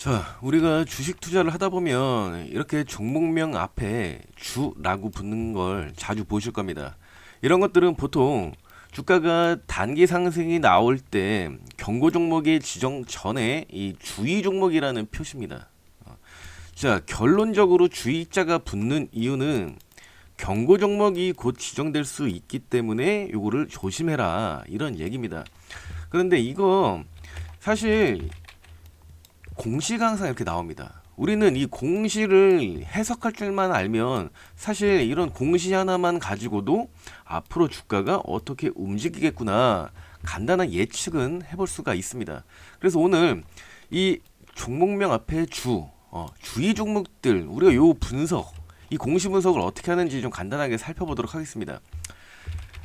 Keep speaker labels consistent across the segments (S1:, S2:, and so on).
S1: 자, 우리가 주식 투자를 하다 보면 이렇게 종목명 앞에 주라고 붙는 걸 자주 보실 겁니다. 이런 것들은 보통 주가가 단기 상승이 나올 때 경고 종목이 지정 전에 이 주의 종목이라는 표시입니다. 자, 결론적으로 주의자가 붙는 이유는 경고 종목이 곧 지정될 수 있기 때문에 요거를 조심해라 이런 얘기입니다. 그런데 이거 사실 공시가 항상 이렇게 나옵니다. 우리는 이 공시를 해석할 줄만 알면 사실 이런 공시 하나만 가지고도 앞으로 주가가 어떻게 움직이겠구나 간단한 예측은 해볼 수가 있습니다. 그래서 오늘 이 종목명 앞에 주의 종목들 우리가 요 분석 이 공시 분석을 어떻게 하는지 좀 간단하게 살펴보도록 하겠습니다.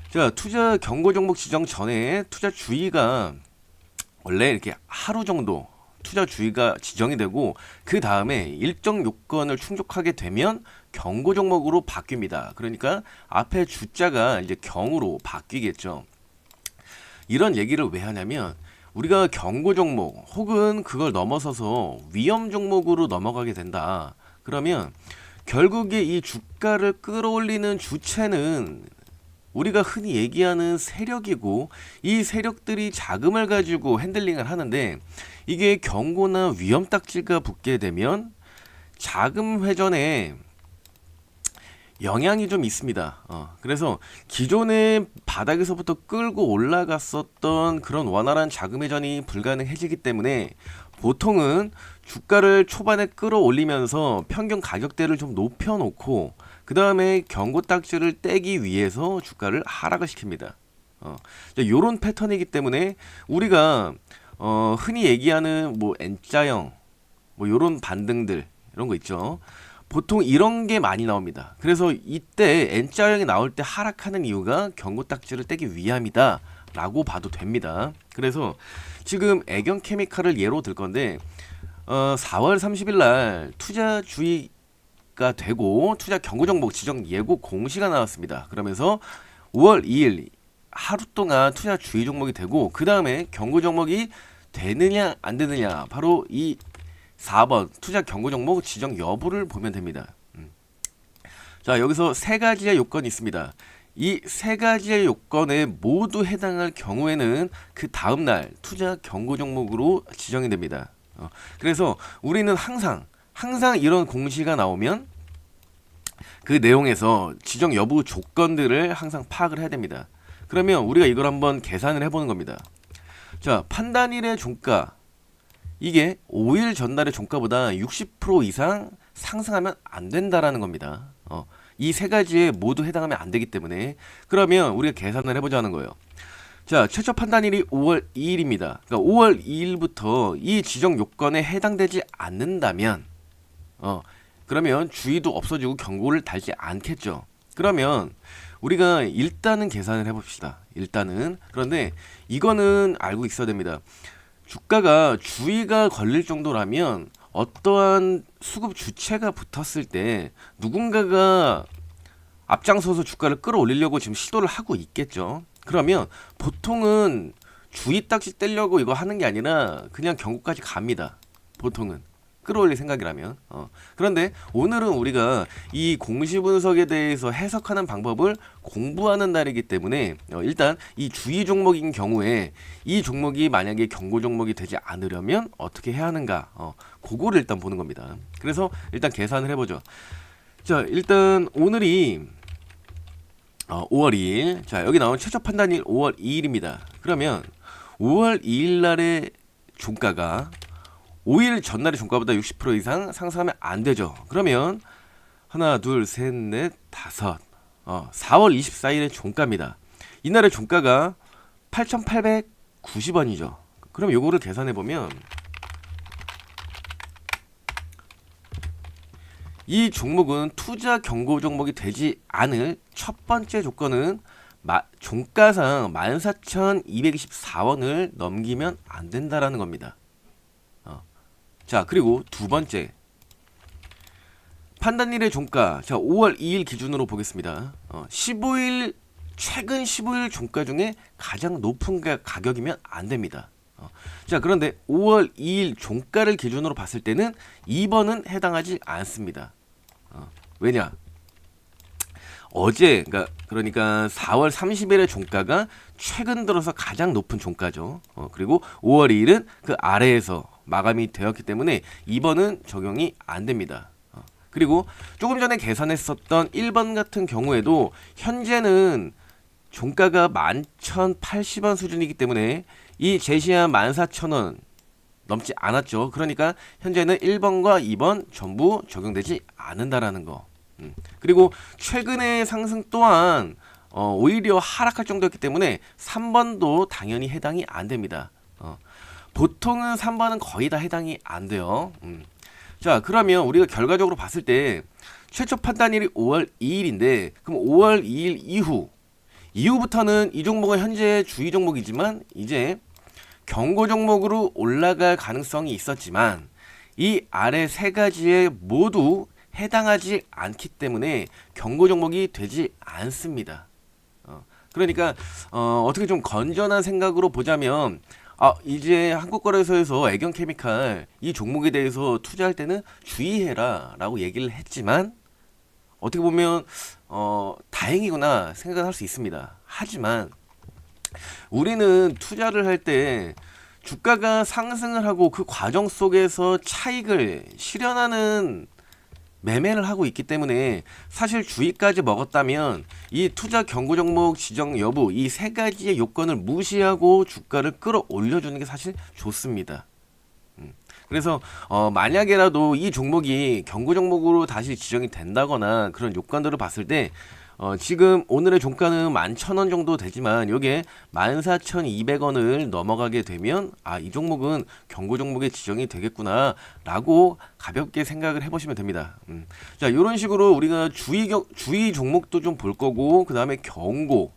S1: 자, 투자 경고 종목 지정 전에 투자 주의가 원래 이렇게 하루 정도 투자 주의가 지정이 되고 그 다음에 일정 요건을 충족하게 되면 경고 종목으로 바뀝니다. 그러니까 앞에 주자가 이제 경으로 바뀌겠죠. 이런 얘기를 왜 하냐면 우리가 경고 종목 혹은 그걸 넘어서서 위험 종목으로 넘어가게 된다. 그러면 결국에 이 주가를 끌어올리는 주체는 우리가 흔히 얘기하는 세력이고 이 세력들이 자금을 가지고 핸들링을 하는데 이게 경고나 위험 딱지가 붙게 되면 자금 회전에 영향이 좀 있습니다. 그래서 기존의 바닥에서부터 끌고 올라갔었던 그런 원활한 자금 회전이 불가능해지기 때문에 보통은 주가를 초반에 끌어올리면서 평균 가격대를 좀 높여놓고 그 다음에 경고 딱지를 떼기 위해서 주가를 하락을 시킵니다. 요런 패턴이기 때문에 우리가 흔히 얘기하는 뭐 N자형 뭐 요런 반등들 이런 거 있죠. 보통 이런 게 많이 나옵니다. 그래서 이때 N자형이 나올 때 하락하는 이유가 경고 딱지를 떼기 위함이다 라고 봐도 됩니다. 그래서 지금 애경케미칼을 예로 들 건데 4월 30일 날 투자 주의가 되고 투자 경고 종목 지정 예고 공시가 나왔습니다. 그러면서 5월 2일 하루 동안 투자 주의 종목이 되고 그 다음에 경고 종목이 되느냐 안 되느냐 바로 이 4번 투자 경고 종목 지정 여부를 보면 됩니다. 자, 여기서 세 가지의 요건이 있습니다. 이 세 가지의 요건에 모두 해당할 경우에는 그 다음날 투자 경고 종목으로 지정이 됩니다. 그래서 우리는 항상 이런 공시가 나오면 그 내용에서 지정 여부 조건들을 항상 파악을 해야 됩니다. 그러면 우리가 이걸 한번 계산을 해보는 겁니다. 자, 판단일의 종가 이게 5일 전날의 종가보다 60% 이상 상승하면 안 된다라는 겁니다. 이 세 가지에 모두 해당하면 안 되기 때문에 그러면 우리가 계산을 해보자는 거예요. 자, 최초 판단일이 5월 2일입니다. 그러니까 5월 2일부터 이 지정 요건에 해당되지 않는다면 그러면 주의도 없어지고 경고를 달지 않겠죠. 그러면 우리가 일단은 계산을 해봅시다. 일단은 그런데 이거는 알고 있어야 됩니다. 주가가 주의가 걸릴 정도라면 어떠한 수급 주체가 붙었을 때 누군가가 앞장서서 주가를 끌어올리려고 지금 시도를 하고 있겠죠. 그러면 보통은 주의 딱지 떼려고 이거 하는 게 아니라 그냥 경고까지 갑니다. 보통은 끌어올릴 생각이라면. 그런데 오늘은 우리가 이 공시 분석에 대해서 해석하는 방법을 공부하는 날이기 때문에 일단 이 주의 종목인 경우에 이 종목이 만약에 경고 종목이 되지 않으려면 어떻게 해야 하는가 그거를 일단 보는 겁니다. 그래서 일단 계산을 해보죠. 자, 일단 오늘이 5월 2일 자, 여기 나온 최저 판단일 5월 2일입니다. 그러면 5월 2일 날의 종가가 5일 전날의 종가보다 60% 이상 상승하면 안 되죠. 그러면 하나, 둘, 셋, 넷, 다섯. 4월 24일의 종가입니다. 이날의 종가가 8,890원이죠. 그럼 요거를 계산해 보면 이 종목은 투자 경고 종목이 되지 않을 첫 번째 조건은 종가상 14,224원을 넘기면 안 된다라는 겁니다. 자, 그리고 두 번째 판단일의 종가. 자, 5월 2일 기준으로 보겠습니다. 15일 최근 15일 종가 중에 가장 높은 가격이면 안 됩니다. 자, 그런데 5월 2일 종가를 기준으로 봤을 때는 2번은 해당하지 않습니다. 왜냐? 어제 그러니까 4월 30일의 종가가 최근 들어서 가장 높은 종가죠. 그리고 5월 2일은 그 아래에서 마감이 되었기 때문에 2번은 적용이 안 됩니다. 그리고 조금 전에 계산했었던 1번 같은 경우에도 현재는 종가가 11,080원 수준이기 때문에 이 제시한 14,000원 넘지 않았죠. 그러니까 현재는 1번과 2번 전부 적용되지 않는다라는 거. 그리고 최근의 상승 또한 오히려 하락할 정도였기 때문에 3번도 당연히 해당이 안 됩니다. 보통은 3번은 거의 다 해당이 안 돼요. 자, 그러면 우리가 결과적으로 봤을 때 최초 판단일이 5월 2일인데 그럼 5월 2일 이후부터는 이 종목은 현재 주의 종목이지만 이제 경고 종목으로 올라갈 가능성이 있었지만 이 아래 세 가지에 모두 해당하지 않기 때문에 경고 종목이 되지 않습니다. 그러니까 어떻게 좀 건전한 생각으로 보자면 이제 한국거래소에서 애경케미칼 이 종목에 대해서 투자할 때는 주의해라 라고 얘기를 했지만 어떻게 보면 다행이구나 생각을 할 수 있습니다. 하지만 우리는 투자를 할 때 주가가 상승을 하고 그 과정 속에서 차익을 실현하는 매매를 하고 있기 때문에 사실 주의까지 먹었다면 이 투자 경고 종목 지정 여부 이 세 가지의 요건을 무시하고 주가를 끌어올려주는 게 사실 좋습니다. 그래서 만약에라도 이 종목이 경고 종목으로 다시 지정이 된다거나 그런 요건들을 봤을 때 지금 오늘의 종가는 11,000원 정도 되지만 여기에 14,200원을 넘어가게 되면 이 종목은 경고 종목에 지정이 되겠구나 라고 가볍게 생각을 해보시면 됩니다. 자, 이런 식으로 우리가 주의 종목도 좀 볼 거고 그 다음에 경고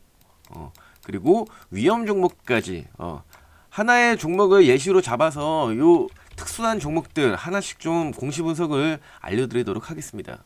S1: 그리고 위험 종목까지 하나의 종목을 예시로 잡아서 요 특수한 종목들 하나씩 좀 공시 분석을 알려드리도록 하겠습니다.